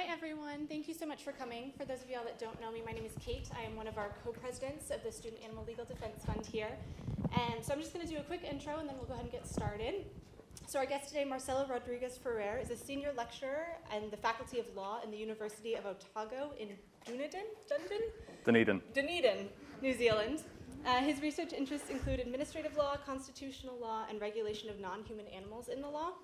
Hi, everyone. Thank you so much for coming. For those of y'all that don't know me, my name is Kate. I am one of our co-presidents of the Student Animal Legal Defense Fund here. And so I'm just going to do a quick intro, and then we'll go ahead and get started. So our guest today, Marcelo Rodriquez Ferrere, is a senior lecturer in the Faculty of Law in the University of Otago in Dunedin, New Zealand. His research interests include administrative law, constitutional law, and regulation of non-human animals in the law.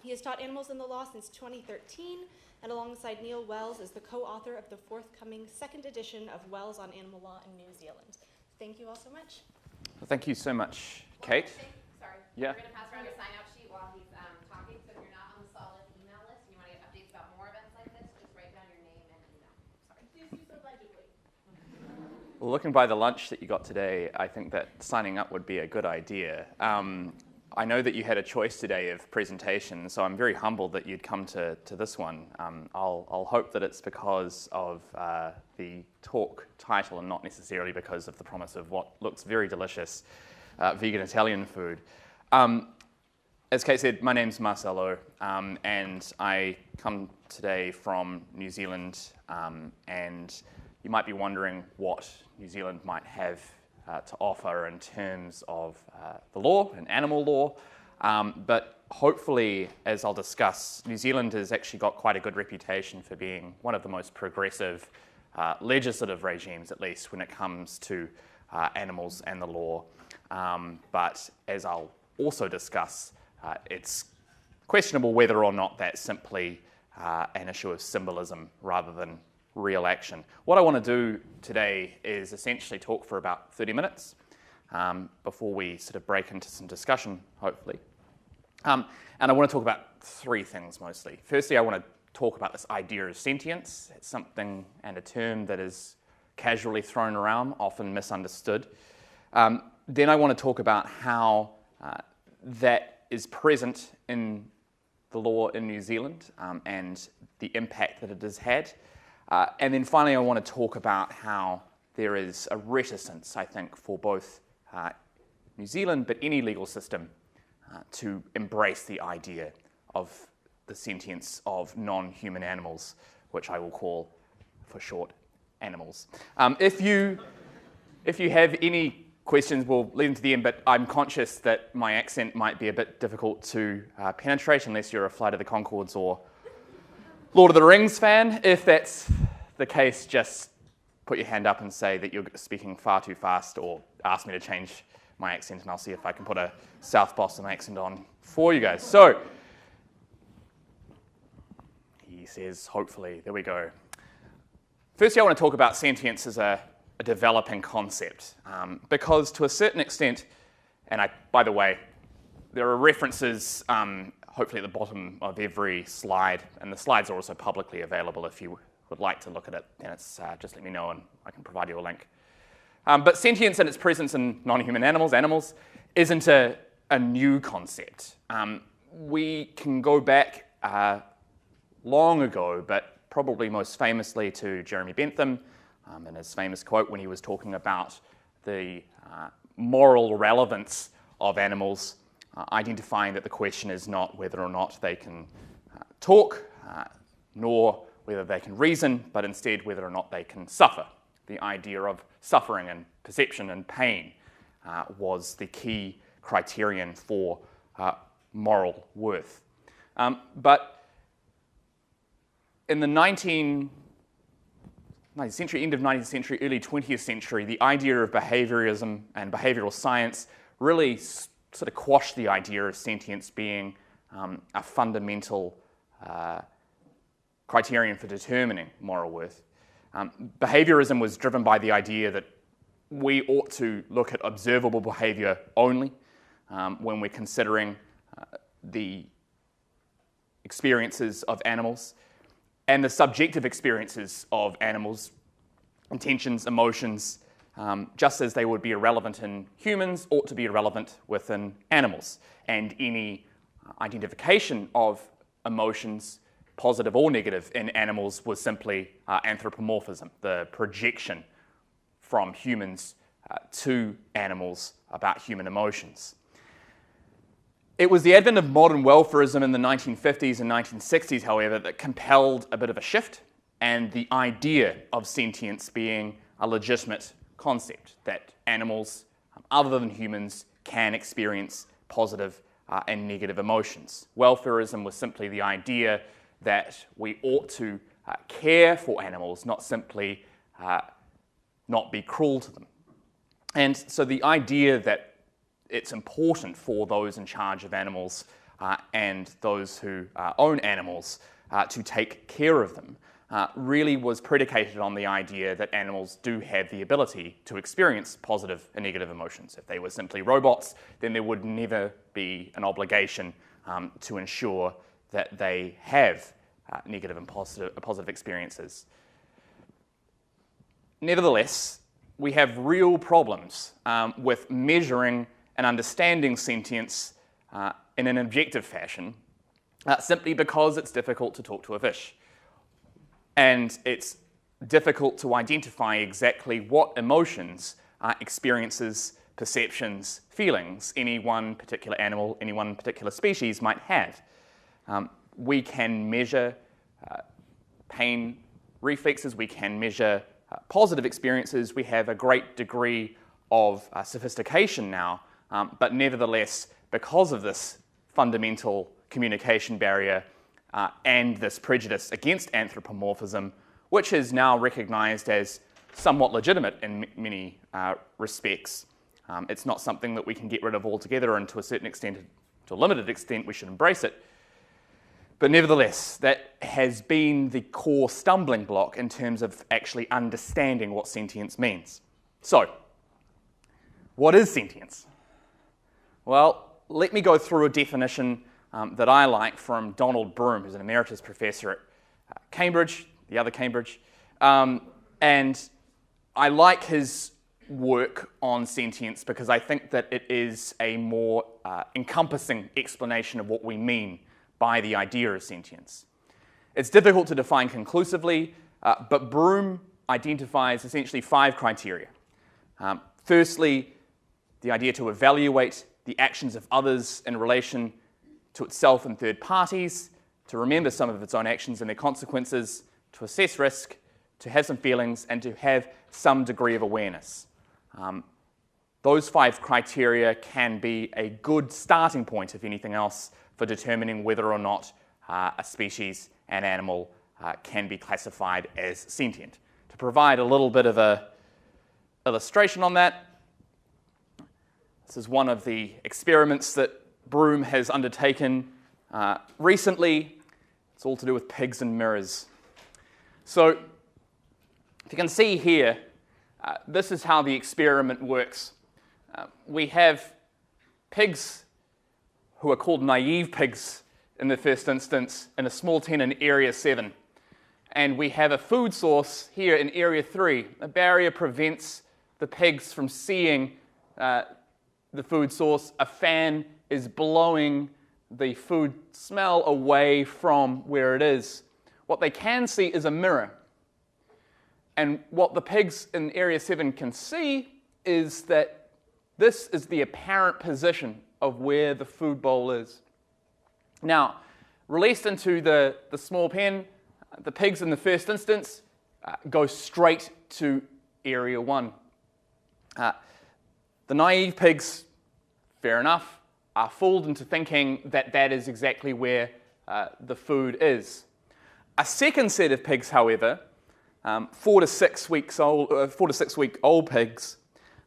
He has taught animals in the law since 2013, and alongside Neil Wells is the co-author of the forthcoming second edition of Wells on Animal Law in New Zealand. Thank you all so much. Well, thank you so much, Kate. Sorry. Yeah. We're going to pass around a sign-out sheet while he's talking, so if you're not on the solid email list and you want to get updates about more events like this, just write down your name and email. Sorry. Please use allegedly. Well, looking by the lunch that you got today, I think that signing up would be a good idea. I know that you had a choice today of presentations, so I'm very humbled that you'd come to this one. I'll hope that it's because of the talk title and not necessarily because of the promise of what looks very delicious vegan Italian food. As Kate said, my name's Marcelo, and I come today from New Zealand, and you might be wondering what New Zealand might have to offer in terms of the law and animal law, but hopefully, as I'll discuss, New Zealand has actually got quite a good reputation for being one of the most progressive legislative regimes, at least when it comes to animals and the law. But as I'll also discuss, it's questionable whether or not that's simply an issue of symbolism rather than real action. What I want to do today is essentially talk for about 30 minutes before we sort of break into some discussion, hopefully. And I want to talk about three things mostly. Firstly, I want to talk about this idea of sentience. It's something and a term that is casually thrown around, often misunderstood. Then I want to talk about how that is present in the law in New Zealand and the impact that it has had. And then finally, I want to talk about how there is a reticence, I think, for both New Zealand, but any legal system, to embrace the idea of the sentience of non-human animals, which I will call, for short, animals. If you have any questions, we'll leave them to the end, but I'm conscious that my accent might be a bit difficult to penetrate unless you're a Flight of the Conchords or Lord of the Rings fan. If that's the case, just put your hand up and say that you're speaking far too fast, or ask me to change my accent, and I'll see if I can put a South Boston accent on for you guys. So, he says, hopefully, there we go. Firstly, I want to talk about sentience as a developing concept, because to a certain extent, and by the way, there are references hopefully at the bottom of every slide, and the slides are also publicly available if you would like to look at it, then it's just let me know and I can provide you a link. But sentience and its presence in non-human animals isn't a new concept. We can go back long ago, but probably most famously to Jeremy Bentham and his famous quote when he was talking about the moral relevance of animals, identifying that the question is not whether or not they can talk, nor whether they can reason, but instead whether or not they can suffer. The idea of suffering and perception and pain was the key criterion for moral worth. But in the 19th century, end of 19th century, early 20th century, the idea of behaviorism and behavioral science really sort of quashed the idea of sentience being a fundamental criterion for determining moral worth. Behaviorism was driven by the idea that we ought to look at observable behavior only when we're considering the experiences of animals, and the subjective experiences of animals, intentions, emotions, just as they would be irrelevant in humans, ought to be irrelevant within animals. And any identification of emotions, positive or negative, in animals was simply anthropomorphism, the projection from humans to animals about human emotions. It was the advent of modern welfarism in the 1950s and 1960s, however, that compelled a bit of a shift, and the idea of sentience being a legitimate concept, that animals, other than humans, can experience positive and negative emotions. Welfarism was simply the idea that we ought to care for animals, not simply not be cruel to them. And so the idea that it's important for those in charge of animals and those who own animals to take care of them really was predicated on the idea that animals do have the ability to experience positive and negative emotions. If they were simply robots, then there would never be an obligation to ensure that they have negative and positive experiences. Nevertheless, we have real problems with measuring and understanding sentience in an objective fashion, simply because it's difficult to talk to a fish. And it's difficult to identify exactly what emotions, experiences, perceptions, feelings any one particular animal, any one particular species might have. We can measure pain reflexes, we can measure positive experiences. We have a great degree of sophistication now, but nevertheless, because of this fundamental communication barrier and this prejudice against anthropomorphism, which is now recognized as somewhat legitimate in many respects. It's not something that we can get rid of altogether, and to a certain extent, to a limited extent, we should embrace it. But nevertheless, that has been the core stumbling block in terms of actually understanding what sentience means. So, what is sentience? Well, let me go through a definition that I like from Donald Broom, who's an emeritus professor at Cambridge, the other Cambridge. And I like his work on sentience because I think that it is a more encompassing explanation of what we mean by the idea of sentience. It's difficult to define conclusively, but Broom identifies essentially 5 criteria. Firstly, the idea to evaluate the actions of others in relation to itself and third parties, to remember some of its own actions and their consequences, to assess risk, to have some feelings, and to have some degree of awareness. Those 5 criteria can be a good starting point, if anything else, for determining whether or not a species, an animal, can be classified as sentient. To provide a little bit of an illustration on that, this is one of the experiments that Broom has undertaken recently. It's all to do with pigs and mirrors. So, if you can see here, this is how the experiment works. We have pigs who are called naive pigs in the first instance in a small tent in Area 7. And we have a food source here in Area 3. A barrier prevents the pigs from seeing the food source. A fan is blowing the food smell away from where it is. What they can see is a mirror. And what the pigs in Area 7 can see is that this is the apparent position of where the food bowl is. Now, released into the small pen, the pigs in the first instance go straight to Area 1. The naive pigs, fair enough, are fooled into thinking that that is exactly where the food is. A second set of pigs, however, 4 to 6 week old pigs,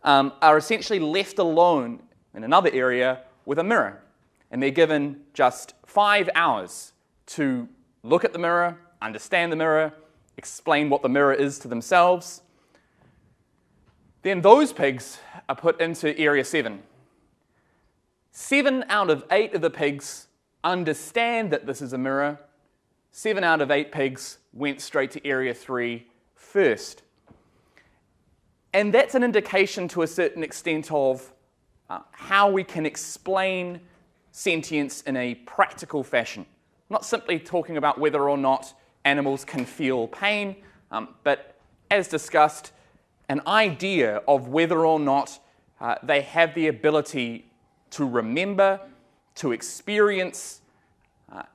are essentially left alone in another area with a mirror. And they're given just 5 hours to look at the mirror, understand the mirror, explain what the mirror is to themselves. Then those pigs are put into Area 7. 7 out of 8 of the pigs understand that this is a mirror. 7 out of 8 pigs went straight to Area 3 first. And that's an indication to a certain extent of how we can explain sentience in a practical fashion. Not simply talking about whether or not animals can feel pain, but as discussed, an idea of whether or not they have the ability to remember, to experience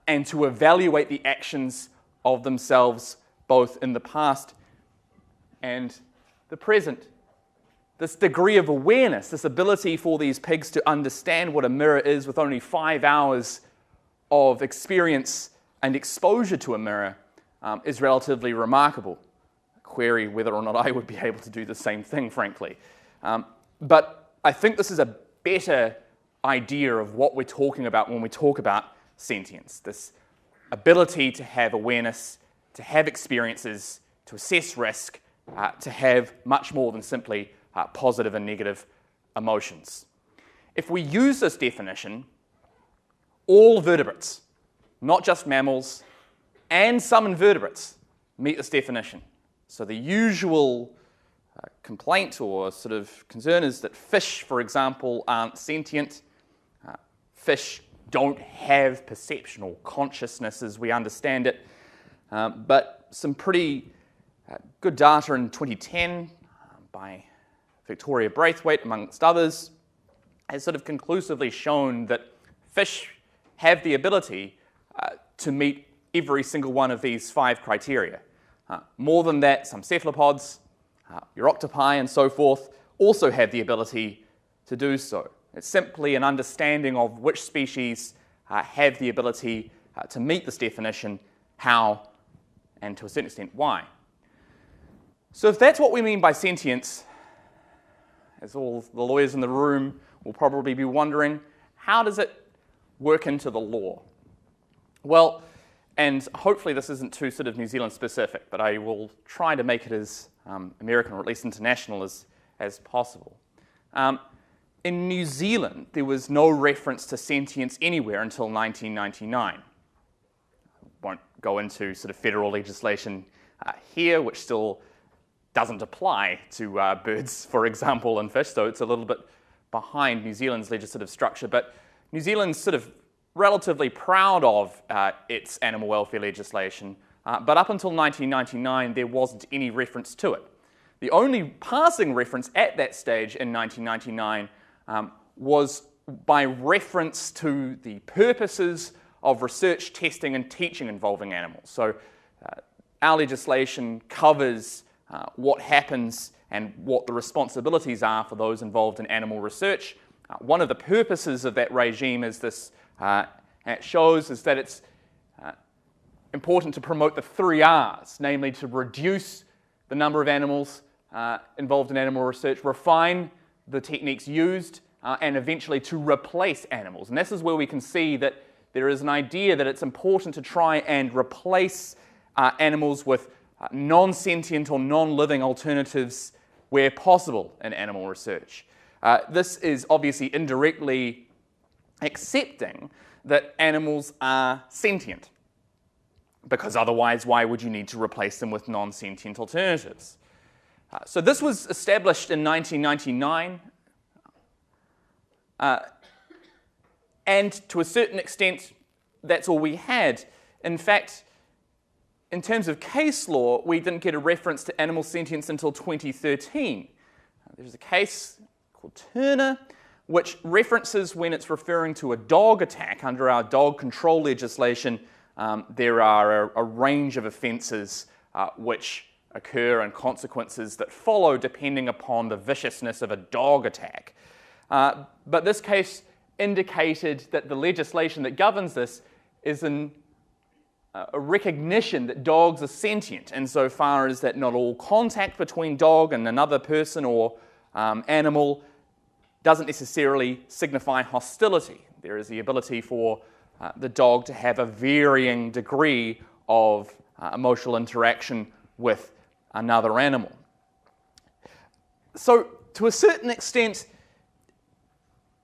and to evaluate the actions of themselves both in the past and the present. This degree of awareness, this ability for these pigs to understand what a mirror is with only 5 hours of experience and exposure to a mirror is relatively remarkable. Query whether or not I would be able to do the same thing, frankly. But I think this is a better idea of what we're talking about when we talk about sentience. This ability to have awareness, to have experiences, to assess risk, to have much more than simply positive and negative emotions. If we use this definition, all vertebrates, not just mammals, and some invertebrates meet this definition. So the usual complaint or sort of concern is that fish, for example, aren't sentient. Fish don't have perception or consciousness as we understand it. But some pretty good data in 2010 by Victoria Braithwaite, amongst others, has sort of conclusively shown that fish have the ability to meet every single one of these 5 criteria. More than that, some cephalopods, your octopi and so forth, also have the ability to do so. It's simply an understanding of which species have the ability to meet this definition, how, and to a certain extent, why. So if that's what we mean by sentience, as all the lawyers in the room will probably be wondering, how does it work into the law? Well, and hopefully this isn't too sort of New Zealand specific, but I will try to make it as American or at least international as possible. In New Zealand, there was no reference to sentience anywhere until 1999. I won't go into sort of federal legislation here, which still doesn't apply to birds, for example, and fish, so it's a little bit behind New Zealand's legislative structure. But New Zealand's sort of relatively proud of its animal welfare legislation, but up until 1999, there wasn't any reference to it. The only passing reference at that stage in 1999 was by reference to the purposes of research, testing, and teaching involving animals. So our legislation covers what happens and what the responsibilities are for those involved in animal research. One of the purposes of that regime, as this it shows, is that it's important to promote the 3 R's, namely to reduce the number of animals involved in animal research, refine the techniques used, and eventually to replace animals. And this is where we can see that there is an idea that it's important to try and replace animals with non-sentient or non-living alternatives where possible in animal research. This is obviously indirectly accepting that animals are sentient, because otherwise why would you need to replace them with non-sentient alternatives? So this was established in 1999, and to a certain extent that's all we had. In fact, in terms of case law, we didn't get a reference to animal sentience until 2013. There's a case called Turner, which references when it's referring to a dog attack. Under our dog control legislation, there are a range of offences which occur and consequences that follow depending upon the viciousness of a dog attack. But this case indicated that the legislation that governs this is a recognition that dogs are sentient, insofar as that not all contact between dog and another person or animal doesn't necessarily signify hostility. There is the ability for the dog to have a varying degree of emotional interaction with another animal. So, to a certain extent,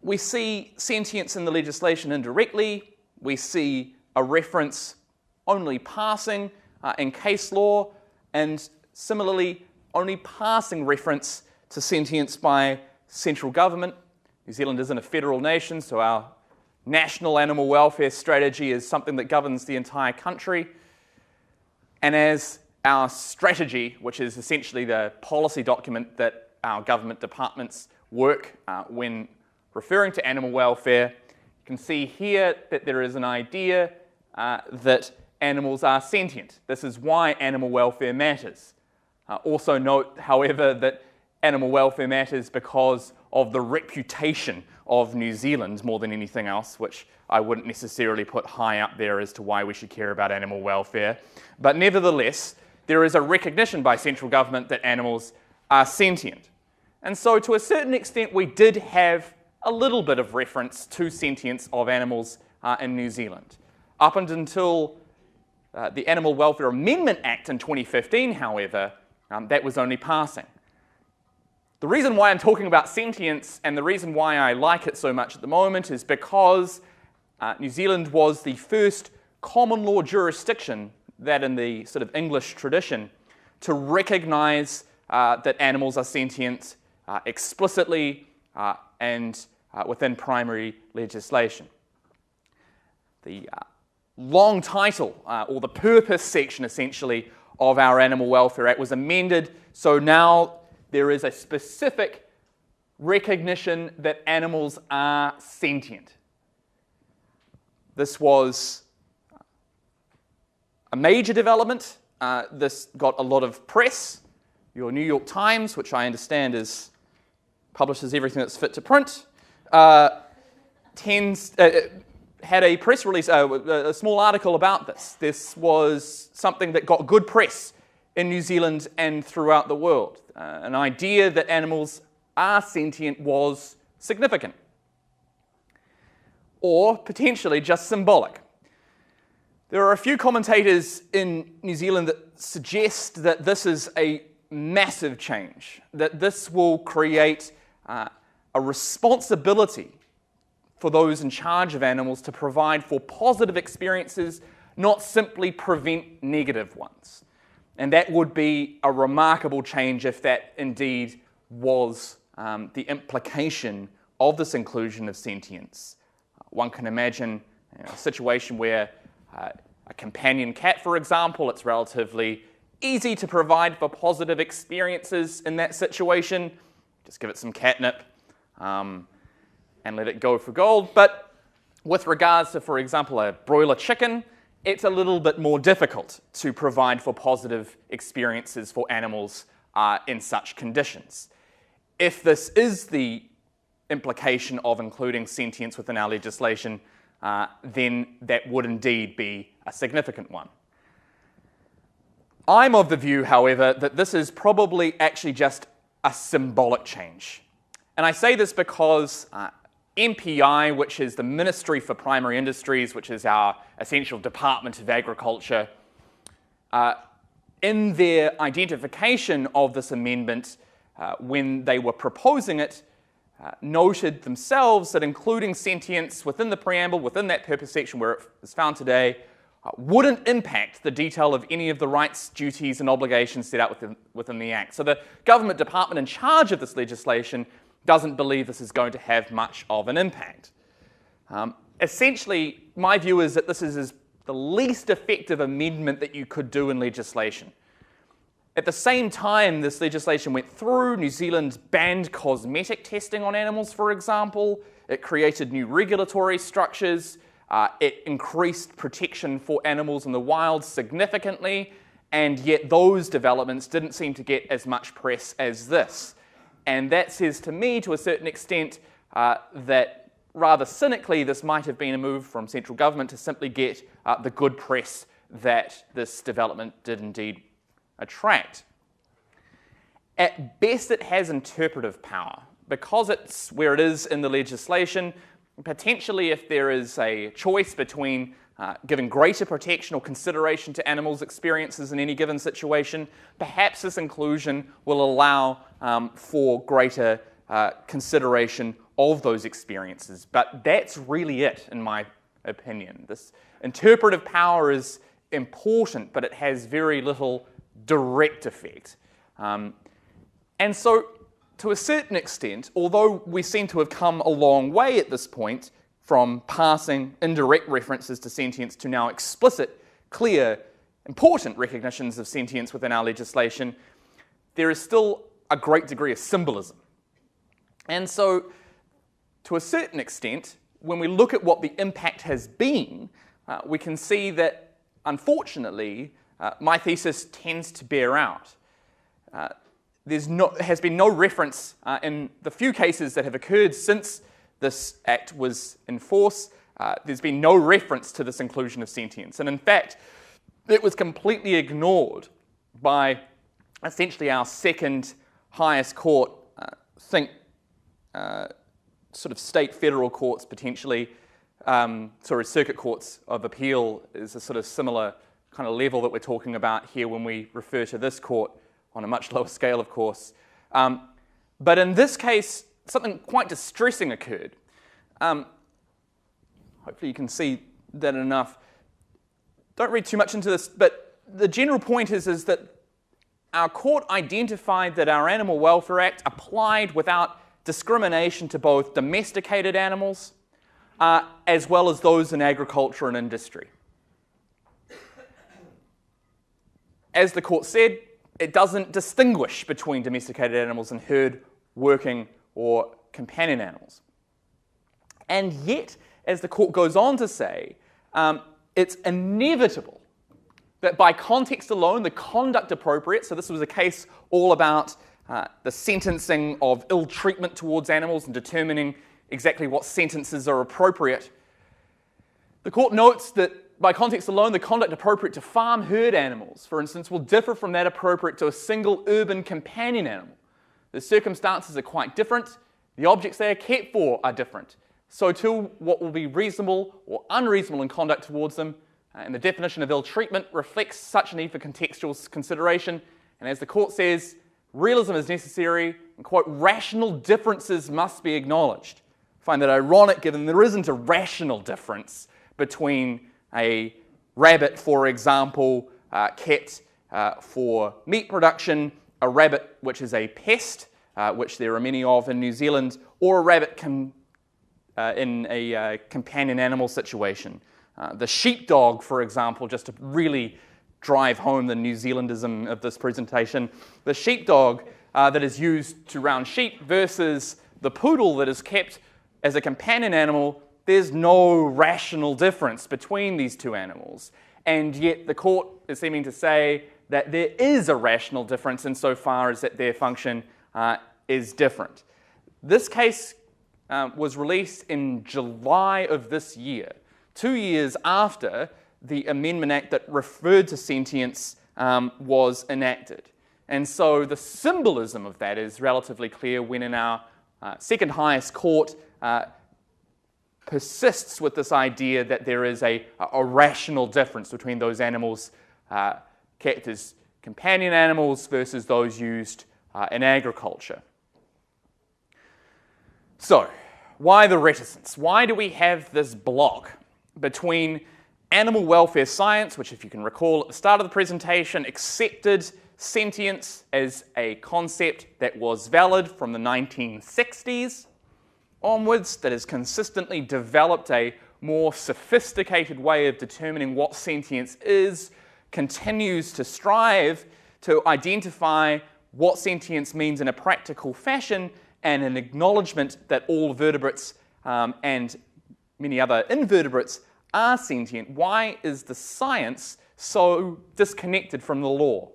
we see sentience in the legislation indirectly. We see a reference only passing in case law, and similarly, only passing reference to sentience by central government. New Zealand isn't a federal nation, so our national animal welfare strategy is something that governs the entire country. And as our strategy, which is essentially the policy document that our government departments work when referring to animal welfare, You can see here that there is an idea that animals are sentient. This is why animal welfare matters. Also note, however, that animal welfare matters because of the reputation of New Zealand more than anything else, which I wouldn't necessarily put high up there as to why we should care about animal welfare. But nevertheless, there is a recognition by central government that animals are sentient. And so to a certain extent, we did have a little bit of reference to sentience of animals in New Zealand. Up until the Animal Welfare Amendment Act in 2015, however, that was only passing. The reason why I'm talking about sentience and the reason why I like it so much at the moment is because New Zealand was the first common law jurisdiction, that in the sort of English tradition, to recognize that animals are sentient explicitly and within primary legislation. The long title, or the purpose section essentially, of our Animal Welfare Act was amended, so now there is a specific recognition that animals are sentient. This was a major development. This got a lot of press. Your New York Times, which I understand publishes everything that's fit to print, had a press release, a small article about this. This was something that got good press in New Zealand and throughout the world. An idea that animals are sentient was significant, or potentially just symbolic. There are a few commentators in New Zealand that suggest that this is a massive change, that this will create a responsibility for those in charge of animals to provide for positive experiences, not simply prevent negative ones. And that would be a remarkable change if that indeed was the implication of this inclusion of sentience. One can imagine a situation where a companion cat, for example, it's relatively easy to provide for positive experiences in that situation. Just give it some catnip and let it go for gold. But with regards to, for example, a broiler chicken, it's a little bit more difficult to provide for positive experiences for animals in such conditions. If this is the implication of including sentience within our legislation, then that would indeed be a significant one. I'm of the view, however, that this is probably actually just a symbolic change. And I say this because MPI, which is the Ministry for Primary Industries, which is our essential Department of Agriculture, in their identification of this amendment, when they were proposing it, noted themselves that including sentience within the preamble, within that purpose section where it is found today, wouldn't impact the detail of any of the rights, duties, and obligations set out within the Act. So the government department in charge of this legislation doesn't believe this is going to have much of an impact. Essentially, my view is that this is the least effective amendment that you could do in legislation. At the same time this legislation went through, New Zealand banned cosmetic testing on animals, for example. It created new regulatory structures. It increased protection for animals in the wild significantly, and yet those developments didn't seem to get as much press as this. And that says to me, to a certain extent, that rather cynically, this might have been a move from central government to simply get the good press that this development did indeed attract. At best, it has interpretive power. Because it's where it is in the legislation, potentially if there is a choice between giving greater protection or consideration to animals' experiences in any given situation, perhaps this inclusion will allow for greater consideration of those experiences. But that's really it, in my opinion. This interpretive power is important, but it has very little direct effect. And so, to a certain extent, although we seem to have come a long way at this point from passing indirect references to sentience to now explicit, clear, important recognitions of sentience within our legislation, there is still a great degree of symbolism. And so, to a certain extent, when we look at what the impact has been, we can see that, unfortunately, my thesis tends to bear out. There has been no reference in the few cases that have occurred since this act was in force. There's been no reference to this inclusion of sentience. And in fact, it was completely ignored by essentially our second highest court, sort of state federal courts potentially, circuit courts of appeal is a sort of similar kind of level that we're talking about here when we refer to this court on a much lower scale, of course. But in this case, something quite distressing occurred. Hopefully you can see that enough. Don't read too much into this, but the general point is that our court identified that our Animal Welfare Act applied without discrimination to both domesticated animals as well as those in agriculture and industry. As the court said, it doesn't distinguish between domesticated animals and herd, working, or companion animals. And yet, as the court goes on to say, it's inevitable that by context alone, the conduct appropriate, so this was a case all about the sentencing of ill treatment towards animals and determining exactly what sentences are appropriate. The court notes that by context alone, the conduct appropriate to farm herd animals, for instance, will differ from that appropriate to a single urban companion animal. The circumstances are quite different. The objects they are kept for are different. So too, what will be reasonable or unreasonable in conduct towards them, and the definition of ill treatment reflects such a need for contextual consideration. And as the court says, realism is necessary, and quote, rational differences must be acknowledged. I find that ironic given there isn't a rational difference between a rabbit, for example, kept for meat production, a rabbit which is a pest, which there are many of in New Zealand, or a rabbit in a companion animal situation. The sheepdog, for example, just to really drive home the New Zealandism of this presentation, the sheepdog that is used to round sheep versus the poodle that is kept as a companion animal, there's no rational difference between these two animals. And yet the court is seeming to say that there is a rational difference insofar as that their function is different. This case was released in July of this year, 2 years after the Amendment Act that referred to sentience was enacted. And so the symbolism of that is relatively clear when in our second highest court persists with this idea that there is a rational difference between those animals kept as companion animals versus those used in agriculture. So, why the reticence? Why do we have this block between animal welfare science, which, if you can recall at the start of the presentation, accepted sentience as a concept that was valid from the 1960s onwards, that has consistently developed a more sophisticated way of determining what sentience is, continues to strive to identify what sentience means in a practical fashion, and an acknowledgement that all vertebrates and many other invertebrates are sentient. Why is the science so disconnected from the law?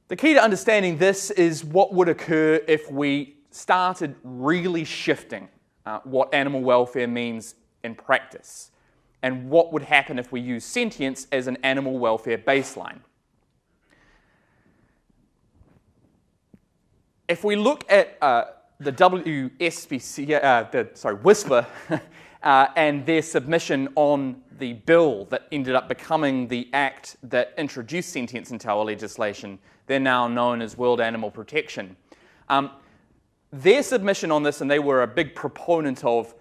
The key to understanding this is what would occur if we started really shifting what animal welfare means in practice, and what would happen if we use sentience as an animal welfare baseline. If we look at the WSPC, and their submission on the bill that ended up becoming the act that introduced sentience into our legislation, they're now known as World Animal Protection. Their submission on this, and they were a big proponent of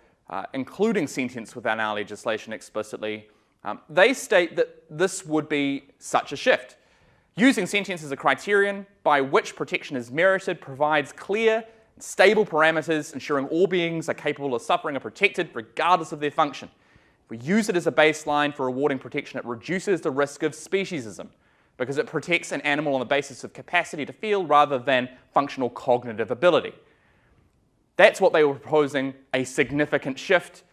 including sentience within our legislation explicitly, they state that this would be such a shift. Using sentience as a criterion by which protection is merited provides clear, stable parameters ensuring all beings are capable of suffering are protected regardless of their function. If we use it as a baseline for awarding protection, it reduces the risk of speciesism because it protects an animal on the basis of capacity to feel rather than functional cognitive ability. That's what they were proposing, a significant shift,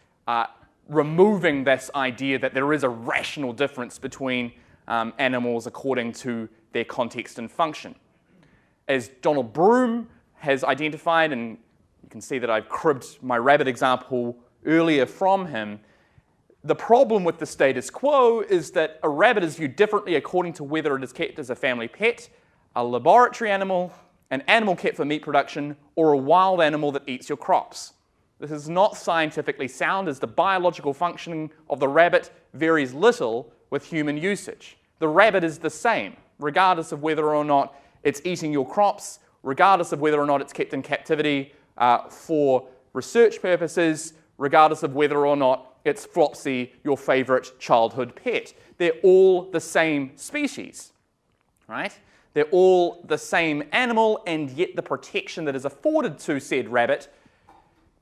removing this idea that there is a rational difference between animals according to their context and function. As Donald Broom has identified, and you can see that I've cribbed my rabbit example earlier from him, the problem with the status quo is that a rabbit is viewed differently according to whether it is kept as a family pet, a laboratory animal, an animal kept for meat production, or a wild animal that eats your crops. This is not scientifically sound, as the biological functioning of the rabbit varies little with human usage. The rabbit is the same, regardless of whether or not it's eating your crops, regardless of whether or not it's kept in captivity for research purposes, regardless of whether or not it's Flopsy, your favorite childhood pet. They're all the same species, right? They're all the same animal, and yet the protection that is afforded to said rabbit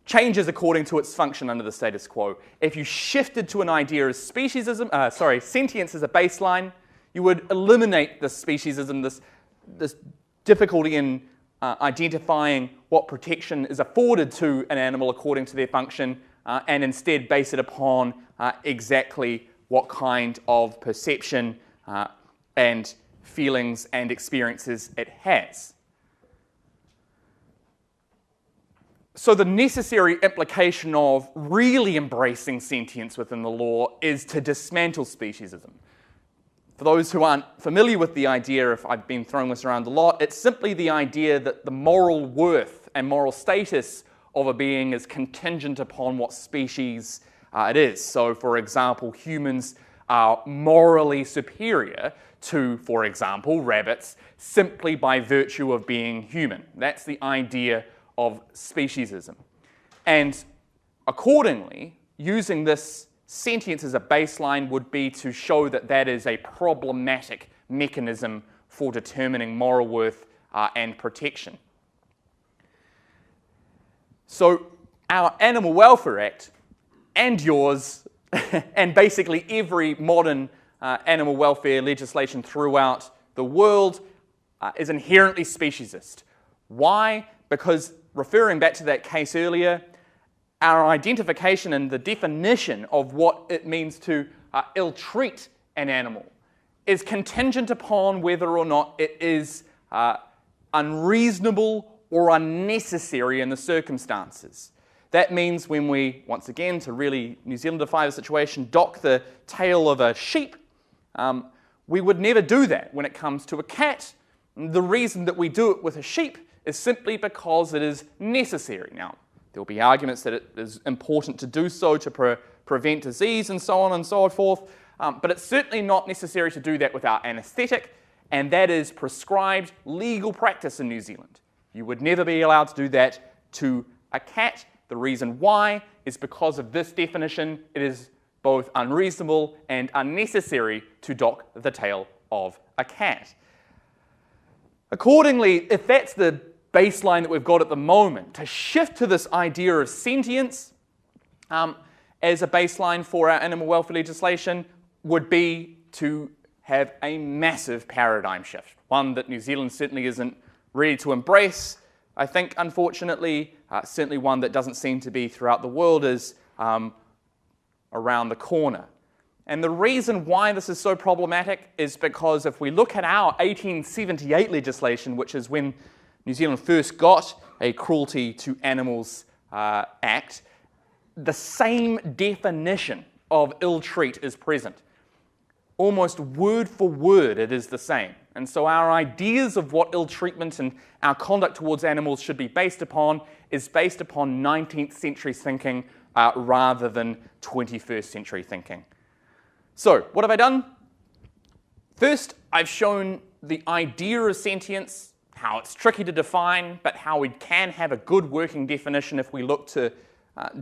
changes according to its function under the status quo. If you shifted to an idea of sentience as a baseline, you would eliminate this speciesism, this difficulty in identifying what protection is afforded to an animal according to their function, and instead base it upon exactly what kind of perception and feelings and experiences it has. So the necessary implication of really embracing sentience within the law is to dismantle speciesism. For those who aren't familiar with the idea, if I've been throwing this around a lot, it's simply the idea that the moral worth and moral status of a being is contingent upon what species it is. So, for example, humans are morally superior to, for example, rabbits, simply by virtue of being human. That's the idea of speciesism. And accordingly, using this sentience as a baseline would be to show that that is a problematic mechanism for determining moral worth and protection. So our Animal Welfare Act, and yours, and basically every modern animal welfare legislation throughout the world is inherently speciesist. Why? Because, referring back to that case earlier, our identification and the definition of what it means to ill-treat an animal is contingent upon whether or not it is unreasonable or unnecessary in the circumstances. That means when we, once again, to really New Zealandify the situation, dock the tail of a sheep, we would never do that when it comes to a cat. The reason that we do it with a sheep is simply because it is necessary. Now, there will be arguments that it is important to do so to prevent disease and so on and so forth, but it's certainly not necessary to do that without anaesthetic, and that is prescribed legal practice in New Zealand. You would never be allowed to do that to a cat. The reason why is because of this definition. It is both unreasonable and unnecessary to dock the tail of a cat. Accordingly, if that's the baseline that we've got at the moment, to shift to this idea of sentience as a baseline for our animal welfare legislation would be to have a massive paradigm shift, one that New Zealand certainly isn't ready to embrace. I think, unfortunately, certainly one that doesn't seem to be throughout the world is around the corner. And the reason why this is so problematic is because if we look at our 1878 legislation, which is when New Zealand first got a Cruelty to Animals Act, the same definition of ill-treat is present. Almost word for word, it is the same. And so our ideas of what ill-treatment and our conduct towards animals should be based upon is based upon 19th century thinking rather than 21st century thinking. So, what have I done? First, I've shown the idea of sentience, how it's tricky to define, but how we can have a good working definition if we look to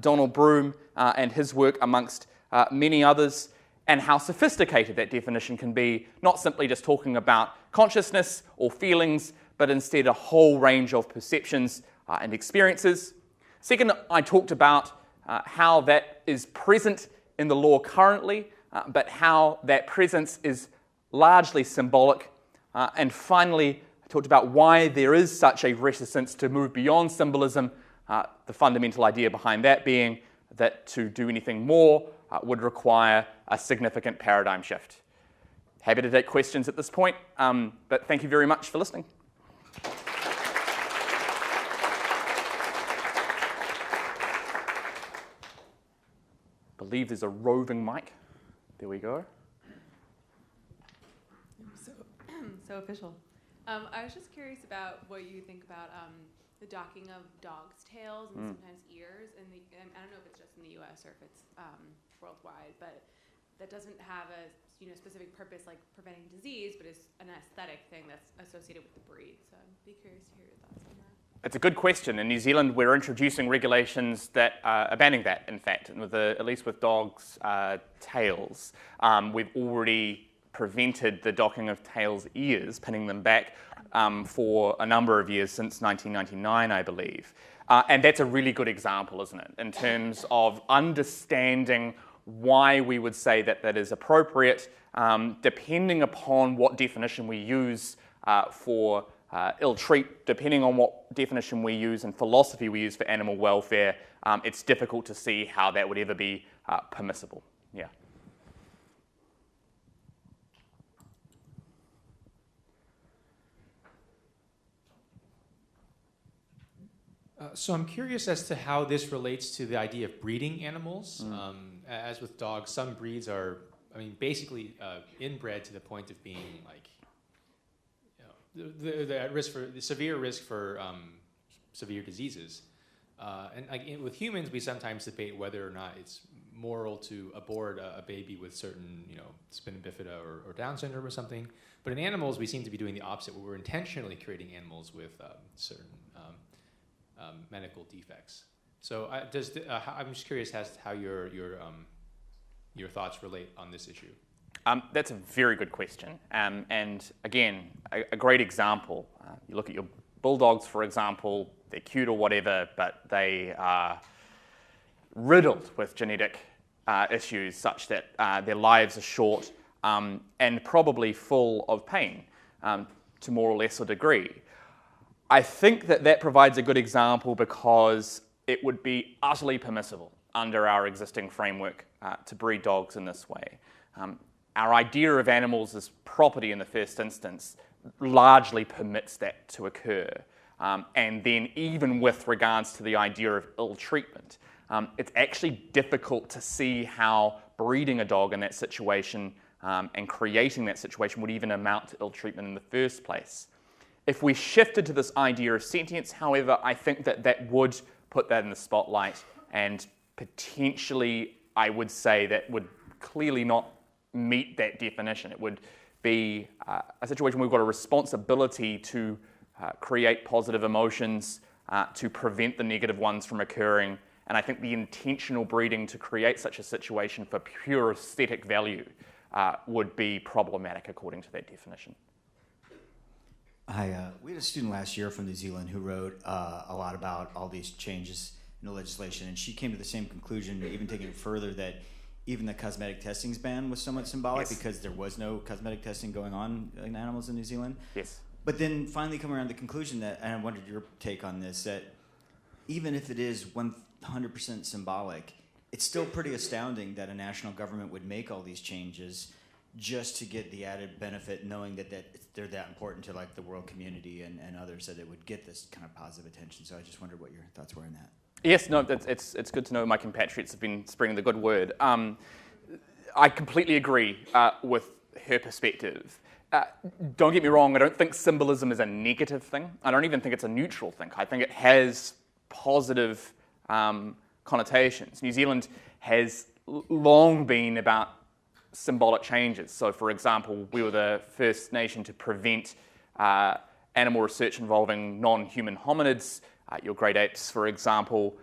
Donald Broom and his work amongst many others, and how sophisticated that definition can be, not simply just talking about consciousness or feelings, but instead a whole range of perceptions and experiences. Second, I talked about how that is present in the law currently, but how that presence is largely symbolic. And finally, I talked about why there is such a reticence to move beyond symbolism The fundamental idea behind that being that to do anything more would require a significant paradigm shift. Happy to take questions at this point, but thank you very much for listening. I believe there's a roving mic. There we go. So official. I was just curious about what you think about the docking of dogs' tails and sometimes ears. And I don't know if it's just in the U.S. or if it's worldwide, but that doesn't have a specific purpose like preventing disease, but it's an aesthetic thing that's associated with the breed. So I'd be curious to hear your thoughts on that. It's a good question. In New Zealand, we're introducing regulations that are banning that, in fact, and at least with dogs' tails. We've already prevented the docking of tails' ears, pinning them back for a number of years, since 1999, I believe. And that's a really good example, isn't it, in terms of understanding why we would say that that is appropriate, depending upon what definition we use for ill-treat, depending on what definition we use and philosophy we use for animal welfare, it's difficult to see how that would ever be permissible. Yeah. So I'm curious as to how this relates to the idea of breeding animals. As with dogs, some breeds are, basically inbred to the point of being like, they're at risk for severe risk for severe diseases. And like with humans, we sometimes debate whether or not it's moral to abort a baby with certain, spina bifida or Down syndrome or something. But in animals, we seem to be doing the opposite, where we're intentionally creating animals with certain medical defects. So I'm just curious as to how your thoughts relate on this issue. That's a very good question. And again, a great example. You look at your bulldogs, for example, they're cute or whatever, but they are riddled with genetic issues such that their lives are short and probably full of pain to more or less a degree. I think that provides a good example because it would be utterly permissible under our existing framework to breed dogs in this way. Our idea of animals as property in the first instance largely permits that to occur. And then even with regards to the idea of ill-treatment, it's actually difficult to see how breeding a dog in that situation and creating that situation would even amount to ill-treatment in the first place. If we shifted to this idea of sentience, however, I think that would put that in the spotlight, and potentially I would say that would clearly not meet that definition. It would be a situation where we've got a responsibility to create positive emotions, to prevent the negative ones from occurring, and I think the intentional breeding to create such a situation for pure aesthetic value would be problematic according to that definition. We had a student last year from New Zealand who wrote a lot about all these changes in the legislation, and she came to the same conclusion, even taking it further, that even the cosmetic testing's ban was somewhat symbolic because there was no cosmetic testing going on in animals in New Zealand. Yes. But then finally come around to the conclusion that, and I wondered your take on this, that even if it is 100% symbolic, it's still pretty astounding that a national government would make all these changes just to get the added benefit, knowing that they're that important to like the world community and others, that it would get this kind of positive attention. So I just wondered what your thoughts were on that. Yes, no, it's good to know my compatriots have been spreading the good word. I completely agree with her perspective. Don't get me wrong, I don't think symbolism is a negative thing. I don't even think it's a neutral thing. I think it has positive connotations. New Zealand has long been about symbolic changes. So, for example, we were the first nation to prevent animal research involving non-human hominids, your great apes, for example,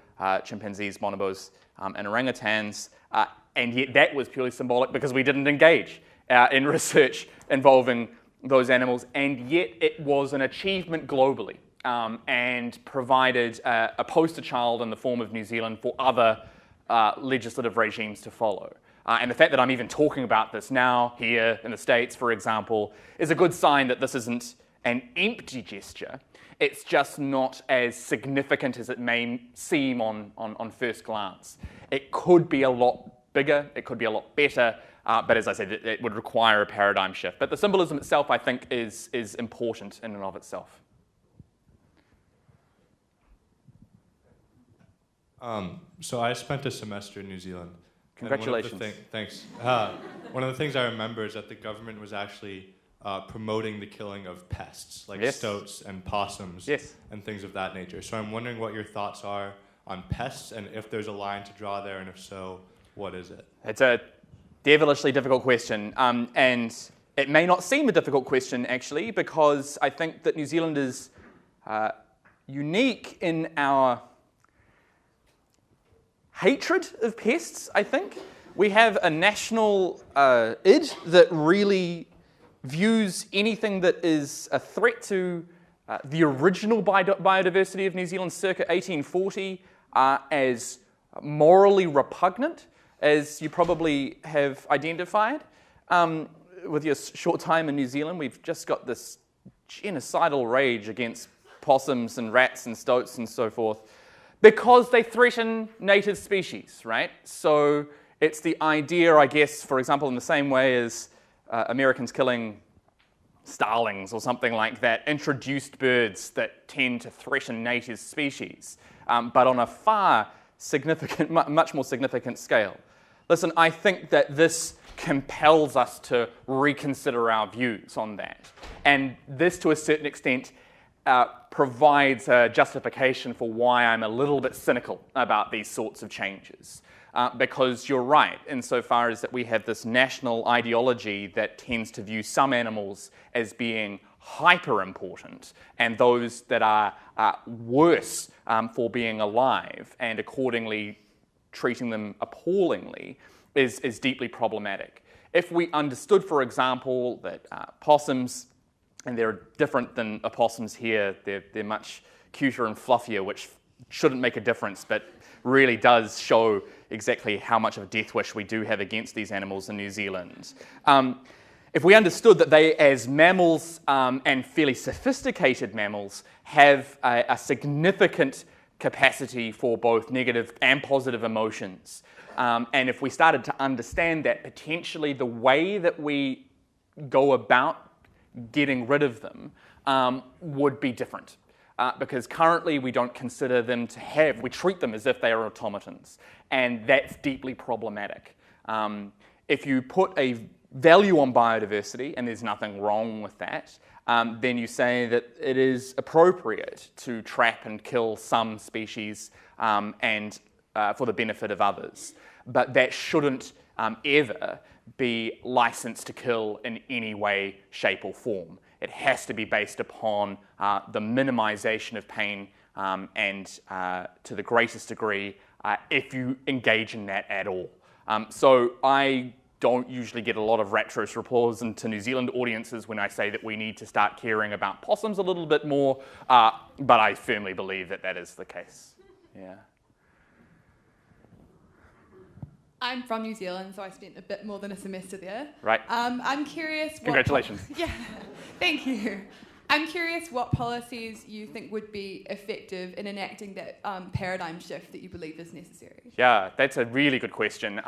chimpanzees, bonobos, and orangutans, and yet that was purely symbolic because we didn't engage in research involving those animals, and yet it was an achievement globally and provided a poster child in the form of New Zealand for other legislative regimes to follow. And the fact that I'm even talking about this now here in the States, for example, is a good sign that this isn't an empty gesture. It's just not as significant as it may seem on first glance. It could be a lot bigger, it could be a lot better, but as I said, it would require a paradigm shift. But the symbolism itself, I think, is important in and of itself. So I spent a semester in New Zealand. Congratulations. Thanks. One of the things I remember is that the government was actually promoting the killing of pests, like stoats and possums and things of that nature. So I'm wondering what your thoughts are on pests, and if there's a line to draw there, and if so, what is it? It's a devilishly difficult question, and it may not seem a difficult question, actually, because I think that New Zealand is unique in our hatred of pests, I think. We have a national id that really views anything that is a threat to the original biodiversity of New Zealand circa 1840 as morally repugnant, as you probably have identified. With your short time in New Zealand, we've just got this genocidal rage against possums and rats and stoats and so forth, because they threaten native species, right? So it's the idea, I guess, for example, in the same way as Americans killing starlings or something like that, introduced birds that tend to threaten native species, but on a far significant, much more significant scale. Listen, I think that this compels us to reconsider our views on that. And this, to a certain extent, provides a justification for why I'm a little bit cynical about these sorts of changes. Because you're right, insofar as that we have this national ideology that tends to view some animals as being hyper important and those that are worse for being alive, and accordingly treating them appallingly is deeply problematic. If we understood, for example, that possums, and they're different than opossums here, they're much cuter and fluffier, which shouldn't make a difference, but really does show exactly how much of a death wish we do have against these animals in New Zealand. If we understood that they, as mammals and fairly sophisticated mammals, have a significant capacity for both negative and positive emotions, and if we started to understand that, potentially the way that we go about getting rid of them would be different. Because currently we don't consider them to have, we treat them as if they are automatons, and that's deeply problematic. If you put a value on biodiversity, and there's nothing wrong with that, then you say that it is appropriate to trap and kill some species and for the benefit of others. But that shouldn't ever be licensed to kill in any way, shape, or form. It has to be based upon the minimization of pain and to the greatest degree if you engage in that at all. So I don't usually get a lot of rapturous applause into New Zealand audiences when I say that we need to start caring about possums a little bit more, but I firmly believe that that is the case. Yeah. I'm from New Zealand, so I spent a bit more than a semester there. Right. I'm curious. Congratulations. Yeah, thank you. I'm curious what policies you think would be effective in enacting that paradigm shift that you believe is necessary. Yeah, that's a really good question.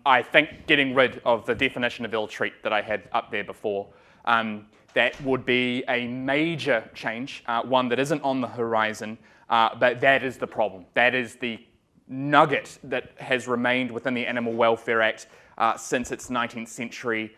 I think getting rid of the definition of ill treat that I had up there before, that would be a major change, one that isn't on the horizon, but that is the problem. That is the nugget that has remained within the Animal Welfare Act since its 19th century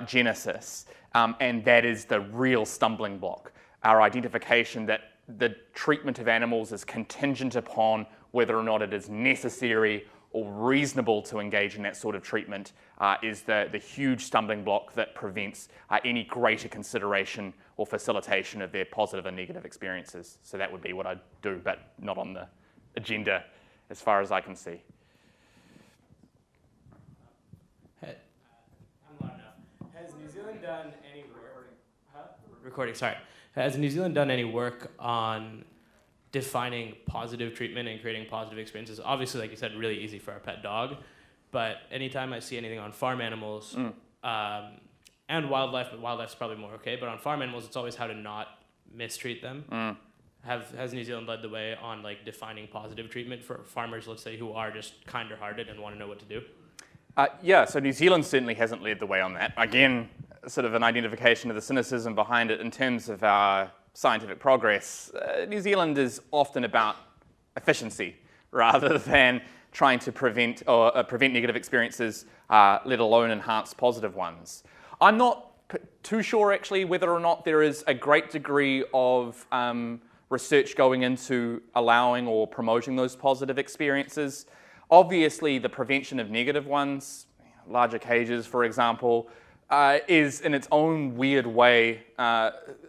genesis, and that is the real stumbling block. Our identification that the treatment of animals is contingent upon whether or not it is necessary or reasonable to engage in that sort of treatment is the huge stumbling block that prevents any greater consideration or facilitation of their positive and negative experiences. So that would be what I'd do, but not on the agenda as far as I can see. I'm loud enough. Has New Zealand done any work? Recording, sorry. Has New Zealand done any work on defining positive treatment and creating positive experiences? Obviously, like you said, really easy for our pet dog, but anytime I see anything on farm animals, and wildlife, but wildlife's probably more okay. But on farm animals, it's always how to not mistreat them. Has New Zealand led the way on like defining positive treatment for farmers, let's say, who are just kinder-hearted and want to know what to do? Yeah, so New Zealand certainly hasn't led the way on that. Again, sort of an identification of the cynicism behind it in terms of our scientific progress. New Zealand is often about efficiency rather than trying to prevent negative experiences, let alone enhance positive ones. I'm not too sure actually whether or not there is a great degree of research going into allowing or promoting those positive experiences. Obviously, the prevention of negative ones, larger cages, for example, is in its own weird way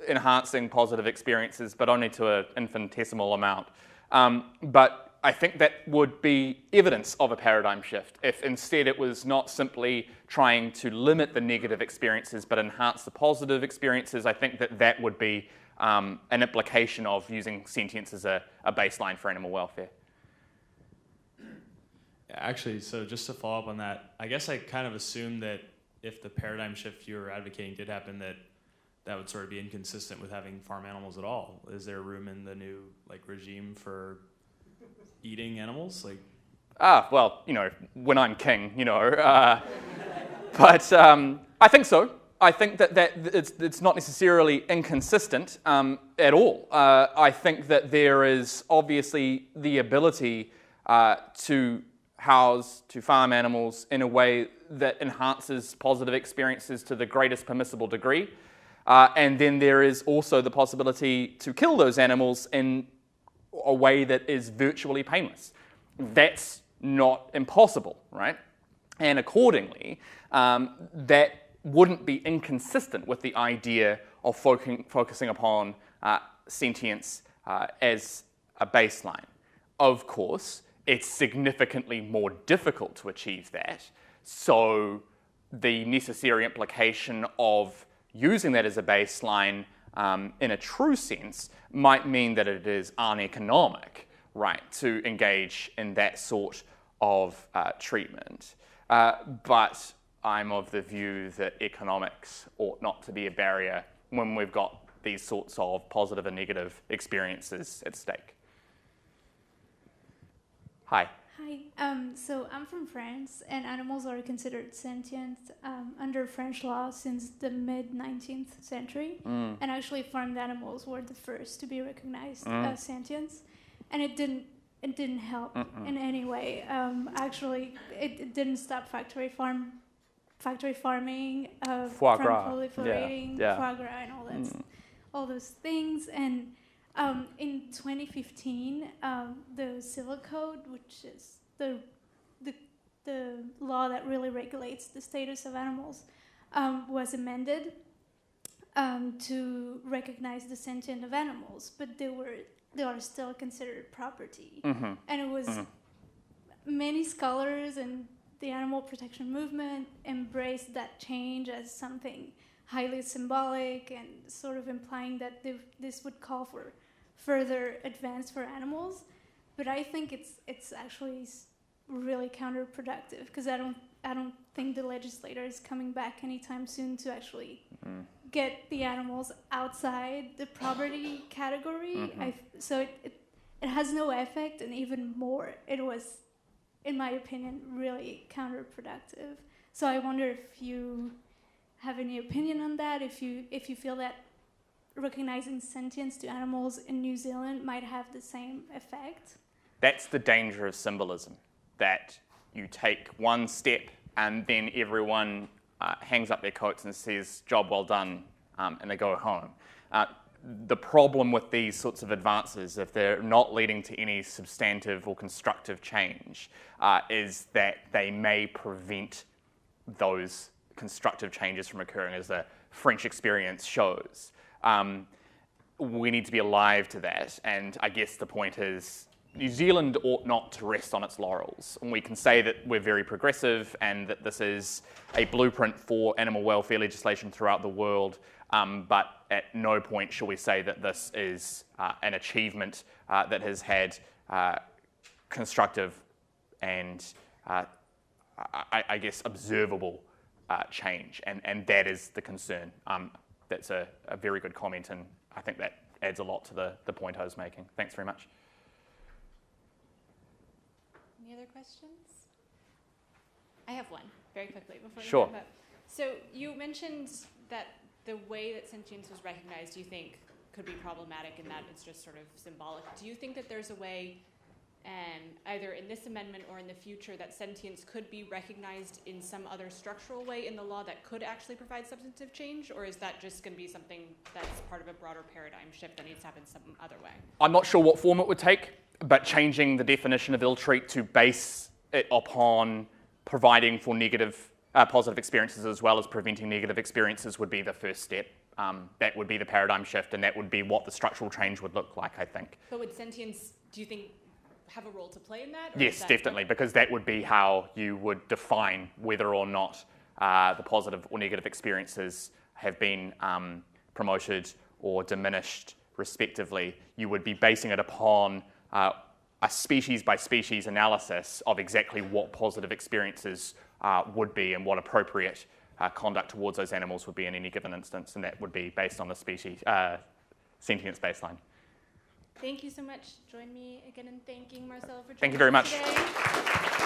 enhancing positive experiences, but only to an infinitesimal amount. But I think that would be evidence of a paradigm shift if instead it was not simply trying to limit the negative experiences but enhance the positive experiences. I think that that would be an implication of using sentience as a baseline for animal welfare. Actually, so just to follow up on that, I guess I kind of assumed that if the paradigm shift you were advocating did happen, that would sort of be inconsistent with having farm animals at all. Is there room in the new regime for eating animals? Well, when I'm king, but I think so. I think that it's not necessarily inconsistent at all. I think that there is obviously the ability to farm animals in a way that enhances positive experiences to the greatest permissible degree. And then there is also the possibility to kill those animals in a way that is virtually painless. That's not impossible, right? And accordingly, that wouldn't be inconsistent with the idea of focusing upon sentience as a baseline. Of course, it's significantly more difficult to achieve that, so the necessary implication of using that as a baseline in a true sense might mean that it is uneconomic, right, to engage in that sort of treatment. But I'm of the view that economics ought not to be a barrier when we've got these sorts of positive and negative experiences at stake. Hi. Hi. So I'm from France, and animals are considered sentient under French law since the mid-19th century. And actually, farmed animals were the first to be recognized as sentience, and it didn't help in any way. Actually, it didn't stop factory farming from proliferating, foie gras, and all those things. And in 2015, the Civil Code, which is the law that really regulates the status of animals, was amended to recognize the sentient of animals, but they are still considered property. And it was many scholars and the animal protection movement embraced that change as something highly symbolic and sort of implying that this would call for further advance for animals. But I think it's actually really counterproductive, because I don't think the legislator is coming back anytime soon to actually get the animals outside the property category. So it has no effect, and even more, it was, in my opinion, really counterproductive. So I wonder if you have any opinion on that, if you feel that recognizing sentience to animals in New Zealand might have the same effect. That's the danger of symbolism, that you take one step and then everyone hangs up their coats and says, job well done, and they go home. The problem with these sorts of advances, if they're not leading to any substantive or constructive change, is that they may prevent those constructive changes from occurring, as the French experience shows. We need to be alive to that, and I guess the point is New Zealand ought not to rest on its laurels. And we can say that we're very progressive and that this is a blueprint for animal welfare legislation throughout the world, but at no point shall we say that this is an achievement that has had constructive and, I guess, observable change, and that is the concern. That's a very good comment, and I think that adds a lot to the point I was making. Thanks very much. Any other questions? I have one, very quickly, before we Sure. wrap up. So you mentioned that the way that sentience was recognized, you think, could be problematic in that it's just sort of symbolic. Do you think that there's a way, either in this amendment or in the future, that sentience could be recognized in some other structural way in the law that could actually provide substantive change, or is that just going to be something that's part of a broader paradigm shift that needs to happen some other way? I'm not sure what form it would take, but changing the definition of ill treat to base it upon providing for positive experiences as well as preventing negative experiences would be the first step. That would be the paradigm shift, and that would be what the structural change would look like, I think. But would sentience, do you think, have a role to play in that? Yes, definitely, because that would be how you would define whether or not the positive or negative experiences have been promoted or diminished, respectively. You would be basing it upon a species-by-species analysis of exactly what positive experiences would be and what appropriate conduct towards those animals would be in any given instance, and that would be based on the species sentience baseline. Thank you so much. Join me again in thanking Marcelo for joining us Thank you very much. today.